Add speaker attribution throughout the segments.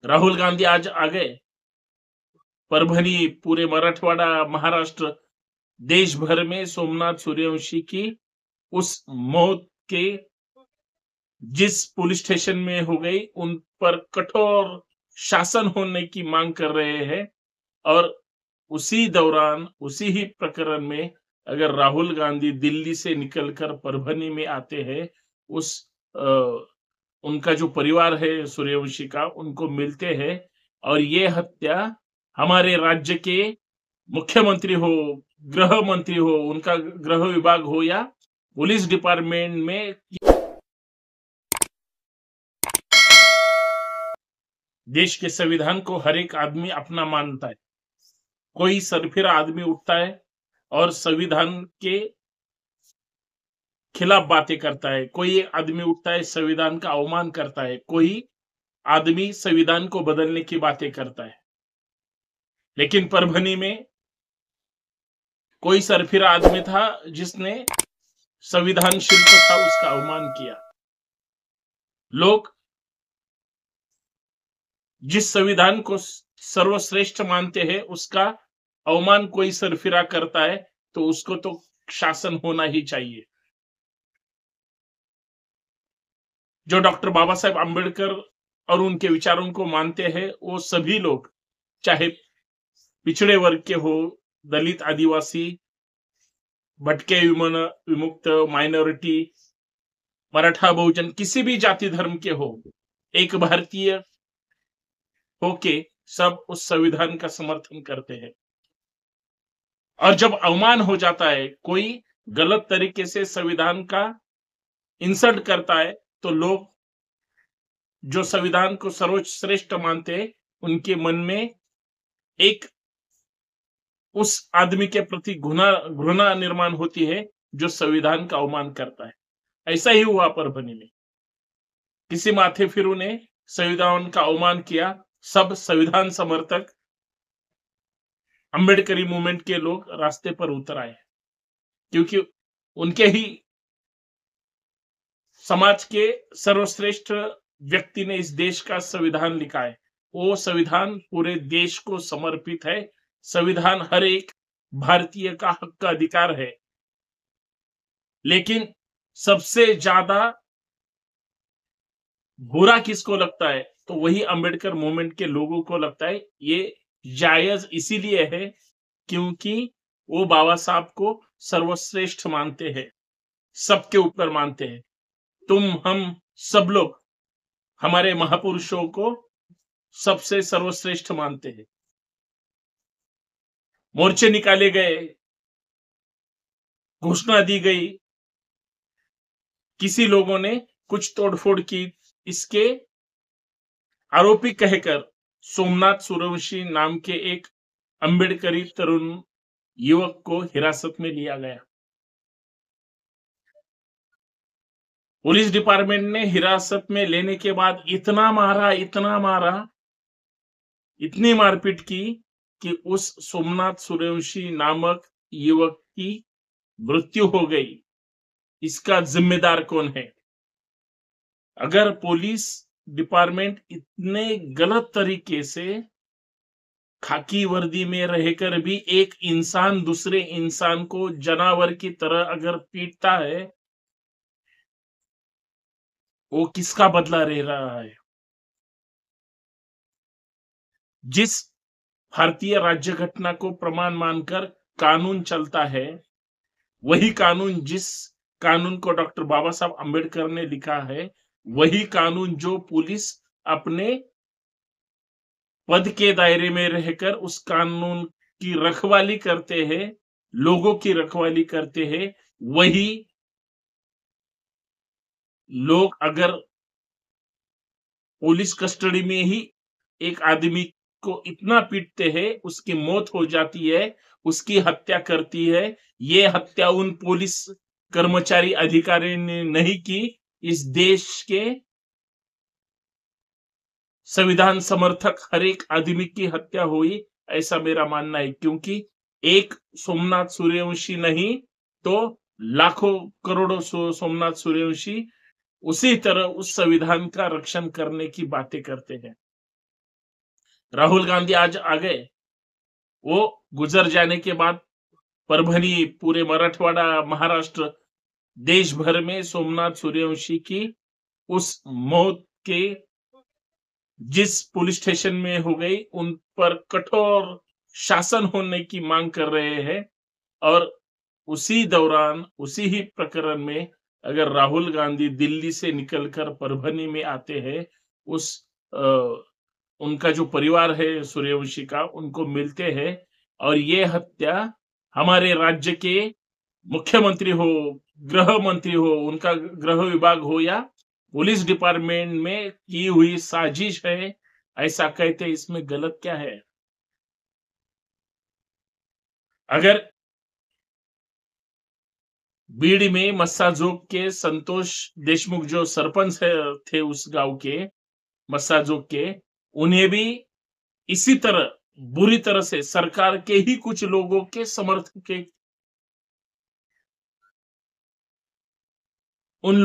Speaker 1: राहुल गांधी आज आ गए। परभणी, पूरे मराठवाड़ा, महाराष्ट्र, देश भर में सोमनाथ सूर्यवंशी की उस मौत के जिस पुलिस स्टेशन में हो गई, उन पर कठोर शासन होने की मांग कर रहे हैं। और उसी दौरान, उसी ही प्रकरण में अगर राहुल गांधी दिल्ली से निकलकर परभणी में आते हैं, उस उनका जो परिवार है सूर्यवंशी का, उनको मिलते हैं, और ये हत्या हमारे राज्य के मुख्यमंत्री हो, गृह मंत्री हो, उनका गृह विभाग हो, या पुलिस डिपार्टमेंट में, देश के संविधान को हर एक आदमी अपना मानता है। कोई सरफिरा आदमी उठता है और संविधान के खिलाफ बातें करता है, कोई आदमी उठता है संविधान का अवमान करता है, कोई आदमी संविधान को बदलने की बातें करता है। लेकिन परभणी में कोई सरफिरा आदमी था जिसने संविधान शिल्प था उसका अवमान किया। लोग जिस संविधान को सर्वश्रेष्ठ मानते हैं, उसका अवमान कोई सरफिरा करता है तो उसको तो शासन होना ही चाहिए। जो डॉक्टर बाबा साहेब आंबेडकर और उनके विचारों को मानते हैं, वो सभी लोग, चाहे पिछड़े वर्ग के हो, दलित, आदिवासी, भटके विमुक्त, माइनॉरिटी, मराठा, बहुजन, किसी भी जाति धर्म के हो, एक भारतीय होके सब उस संविधान का समर्थन करते हैं। और जब अवमान हो जाता है, कोई गलत तरीके से संविधान का इंसल्ट करता है, तो लोग जो संविधान को सर्वश्रेष्ठ मानते हैं, उनके मन में एक उस आदमी के प्रति घृणा निर्माण होती है जो संविधान का अवमान करता है। ऐसा ही हुआ परभणी में। किसी माथे फिरू ने संविधान का अवमान किया, सब संविधान समर्थक अंबेडकरी मूवमेंट के लोग रास्ते पर उतर आए, क्योंकि उनके ही समाज के सर्वश्रेष्ठ व्यक्ति ने इस देश का संविधान लिखा है। वो संविधान पूरे देश को समर्पित है। संविधान हर एक भारतीय का हक का अधिकार है। लेकिन सबसे ज्यादा बुरा किसको लगता है, तो वही अंबेडकर मूवमेंट के लोगों को लगता है। ये जायज इसीलिए है क्योंकि वो बाबा साहब को सर्वश्रेष्ठ मानते हैं, सबके ऊपर मानते हैं। तुम, हम सब लोग हमारे महापुरुषों को सबसे सर्वश्रेष्ठ मानते हैं। मोर्चे निकाले गए, घोषणा दी गई, किसी लोगों ने कुछ तोड़फोड़ की, इसके आरोपी कहकर सोमनाथ सूर्यवंशी नाम के एक अंबेडकरी तरुण युवक को हिरासत में लिया गया। पुलिस डिपार्टमेंट ने हिरासत में लेने के बाद इतना मारा, इतनी मारपीट की कि उस सोमनाथ सूर्यवंशी नामक युवक की मृत्यु हो गई। इसका जिम्मेदार कौन है? अगर पुलिस डिपार्टमेंट इतने गलत तरीके से खाकी वर्दी में रहकर भी एक इंसान दूसरे इंसान को जानवर की तरह अगर पीटता है, वो किसका बदला ले रहा है? जिस भारतीय राज्य घटना को प्रमाण मानकर कानून चलता है, वही कानून, जिस कानून को डॉक्टर बाबा साहब अंबेडकर ने लिखा है, वही कानून जो पुलिस अपने पद के दायरे में रहकर उस कानून की रखवाली करते हैं, लोगों की रखवाली करते हैं, वही लोग अगर पुलिस कस्टडी में ही एक आदमी को इतना पीटते हैं, उसकी मौत हो जाती है, उसकी हत्या करती है, ये हत्या उन पुलिस कर्मचारी अधिकारी ने नहीं की, इस देश के संविधान समर्थक हर एक आदमी की हत्या हुई, ऐसा मेरा मानना है। क्योंकि एक सोमनाथ सूर्यवंशी नहीं तो लाखों करोड़ों सोमनाथ सूर्यवंशी उसी तरह उस संविधान का रक्षण करने की बातें करते हैं। राहुल गांधी आज आ गए, वो गुजर जाने के बाद परभणी, पूरे मराठवाड़ा, महाराष्ट्र, देश भर में सोमनाथ सूर्यवंशी की उस मौत के जिस पुलिस स्टेशन में हो गई, उन पर कठोर शासन होने की मांग कर रहे हैं। और उसी दौरान, उसी ही प्रकरण में अगर राहुल गांधी दिल्ली से निकलकर परभनी में आते हैं, उस उनका जो परिवार है सूर्यवंशी का, उनको मिलते हैं, और ये हत्या हमारे राज्य के मुख्यमंत्री हो, गृह मंत्री हो, उनका गृह विभाग हो, या पुलिस डिपार्टमेंट में की हुई साजिश है, ऐसा कहते हैं, इसमें गलत क्या है? अगर बीड़ में मस्साजोग के संतोष देशमुख जो सरपंच थे उस गांव के, मस्साजोग के, उन्हें भी इसी तरह बुरी तरह से सरकार के ही कुछ लोगों के समर्थक के, उन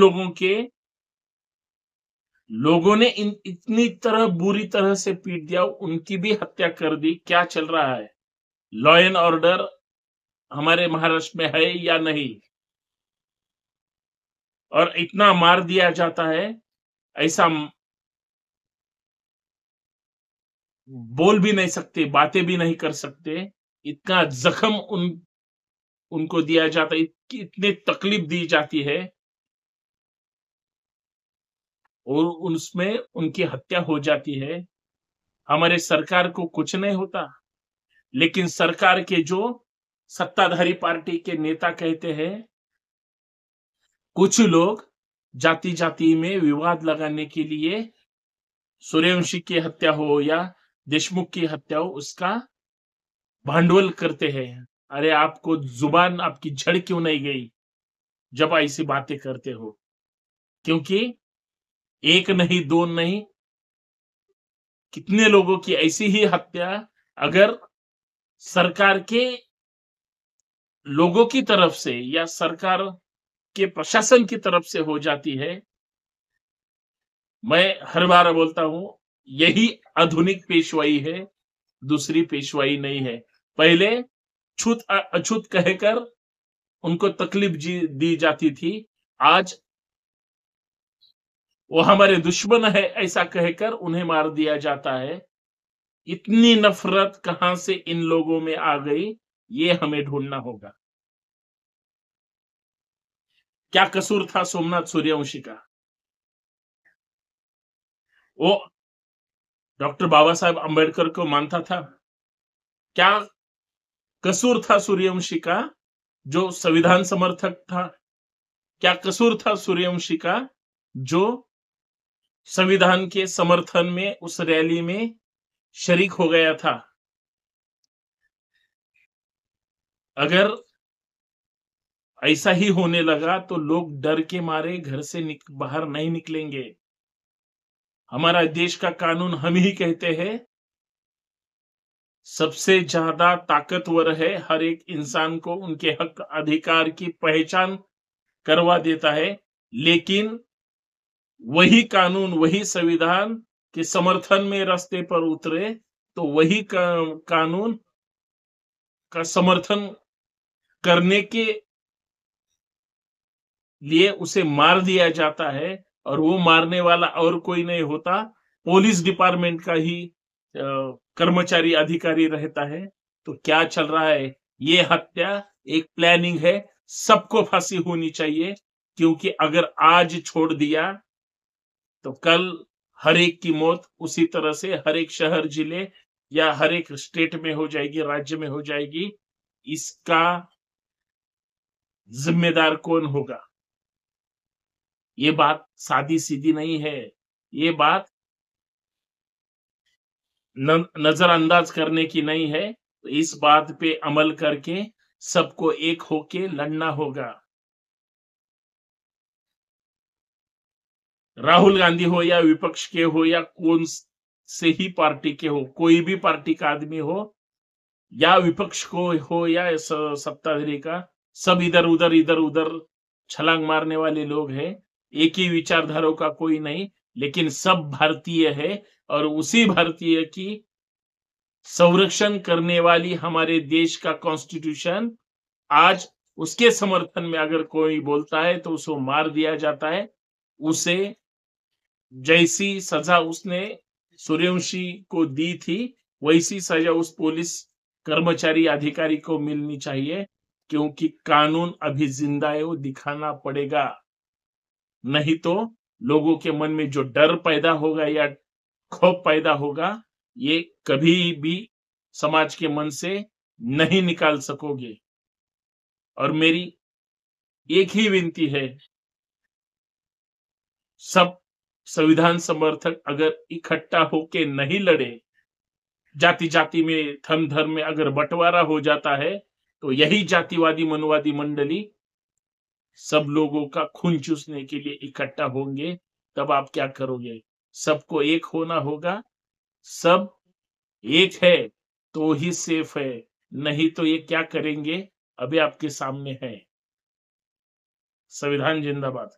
Speaker 1: लोगों ने इतनी तरह बुरी तरह से पीट दिया, उनकी भी हत्या कर दी। क्या चल रहा है? लॉ एंड ऑर्डर हमारे महाराष्ट्र में है या नहीं? और इतना मार दिया जाता है, ऐसा बोल भी नहीं सकते, बातें भी नहीं कर सकते, इतना जख्म उनको दिया जाता है, इतनी तकलीफ दी जाती है, और उसमें उनकी हत्या हो जाती है। हमारे सरकार को कुछ नहीं होता, लेकिन सरकार के जो सत्ताधारी पार्टी के नेता कहते हैं, कुछ लोग जाति जाति में विवाद लगाने के लिए सूर्यवंशी की हत्या हो या देशमुख की हत्या हो, उसका भांडवल करते हैं। अरे आपको जुबान आपकी झड़ क्यों नहीं गई जब ऐसी बातें करते हो? क्योंकि एक नहीं, दो नहीं, कितने लोगों की ऐसी ही हत्या अगर सरकार के लोगों की तरफ से या सरकार के प्रशासन की तरफ से हो जाती है। मैं हर बार बोलता हूं, यही आधुनिक पेशवाई है, दूसरी पेशवाई नहीं है। पहले छूत अछूत कहकर उनको तकलीफ दी जाती थी, आज वो हमारे दुश्मन है ऐसा कहकर उन्हें मार दिया जाता है। इतनी नफरत कहां से इन लोगों में आ गई, ये हमें ढूंढना होगा। क्या कसूर था सोमनाथ सूर्यवंशी का? वो डॉक्टर बाबा साहेब अंबेडकर को मानता था? क्या कसूर था सूर्यवंशी का जो संविधान समर्थक था? क्या कसूर था सूर्यवंशी का जो संविधान के समर्थन में उस रैली में शरीक हो गया था? अगर ऐसा ही होने लगा तो लोग डर के मारे घर से बाहर नहीं निकलेंगे। हमारा देश का कानून हम ही कहते हैं सबसे ज्यादा ताकतवर है, हर एक इंसान को उनके हक अधिकार की पहचान करवा देता है। लेकिन वही कानून, वही संविधान के समर्थन में रास्ते पर उतरे तो वही कानून का समर्थन करने के लिए उसे मार दिया जाता है, और वो मारने वाला और कोई नहीं होता, पुलिस डिपार्टमेंट का ही कर्मचारी, अधिकारी रहता है। तो क्या चल रहा है? ये हत्या एक प्लानिंग है, सबको फांसी होनी चाहिए, क्योंकि अगर आज छोड़ दिया तो कल हर एक की मौत उसी तरह से हर एक शहर, जिले या हर एक स्टेट में हो जाएगी, राज्य में हो जाएगी। इसका जिम्मेदार कौन होगा? ये बात सादी सीधी नहीं है, ये बात नजरअंदाज करने की नहीं है। तो इस बात पे अमल करके सबको एक होके लड़ना होगा। राहुल गांधी हो या विपक्ष के हो या कौन से ही पार्टी के हो, कोई भी पार्टी का आदमी हो या विपक्ष को हो या सत्ताधारी का, सब इधर उधर छलांग मारने वाले लोग हैं। एक ही विचारधारा का कोई नहीं, लेकिन सब भारतीय है, और उसी भारतीय की संरक्षण करने वाली हमारे देश का कॉन्स्टिट्यूशन आज उसके समर्थन में अगर कोई बोलता है तो उसको मार दिया जाता है। उसे जैसी सजा उसने सूर्यवंशी को दी थी वैसी सजा उस पुलिस कर्मचारी अधिकारी को मिलनी चाहिए, क्योंकि कानून अभी जिंदा है, वो दिखाना पड़ेगा। नहीं तो लोगों के मन में जो डर पैदा होगा या खौफ पैदा होगा, ये कभी भी समाज के मन से नहीं निकाल सकोगे। और मेरी एक ही विनती है, सब संविधान समर्थक अगर इकट्ठा होके नहीं लड़े, जाति जाति में धर्म धर्म में अगर बंटवारा हो जाता है, तो यही जातिवादी मनवादी मंडली सब लोगों का खून चूसने के लिए इकट्ठा होंगे। तब आप क्या करोगे? सबको एक होना होगा। सब एक है तो ही सेफ है, नहीं तो ये क्या करेंगे अभी आपके सामने है। संविधान जिंदाबाद।